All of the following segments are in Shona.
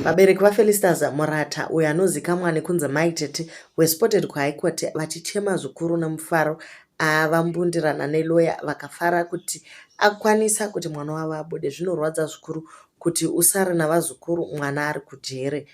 Vabereki vaFelicitas Murata uyo anozikamwa nekunzi Mai Tt wespotted kuhaikoti vachichema zvikuru nemufaro avambundirana neloya vakafara kuti akwanisa kuti mwana wavo abude. Zvinorwadza zvikuru kuti usare navazukuru mwana ari kujere.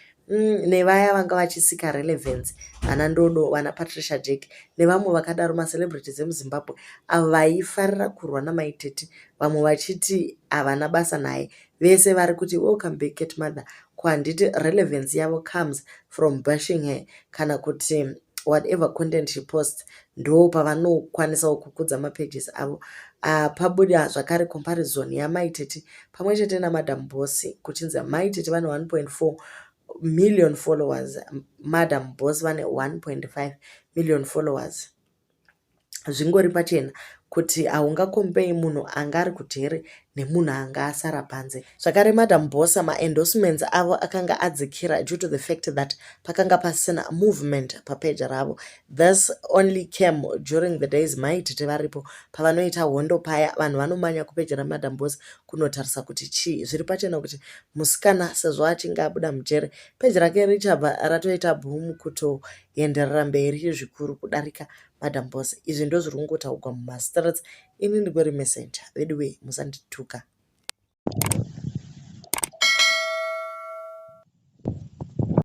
Nevaya vanga vachisika relevance vana Ndodo, vana Patricia Jack nevamwe vakadaro macelebrities emuZimbabwe avo vaifarira kurwa naMai Tt, vamwe vachiti havana basa naye. Vese vari kuti welcome back at mother. Handiti relevance yavo comes from bashing her kana kuti whatever content she posts ndo pavanokwanisa kukudza mapages avo. Pabuda zvakare comparison yaMai Tt pamwe chete naMadamboss kuchinzi Mai Tt vane 1.4 million followers, Madamboss vane 1.5 million followers. Zvingori pachena kuti haungakombei munhu anga ari kujere nemunhu anga asara panze. Zvakare Madamboss maendorsements avo akanga adzikira due to the fact that pakanga pasina movement papage ravo. This only came during the days Mai Tt varipo pavanoita Hondo paya vanhu vanomanya kupeji raMadamboss kunotarisa kuti chii. Zviri pachena kuti musikana sezvo achinge abuda mujere peji rake richabva ratoita boom kutoenderera mberi zvikuru kudarika Madamboss. Izvi ndo zviri kungotaurwa mumastreets. Ini ndingori messenger. By the way, musandituka.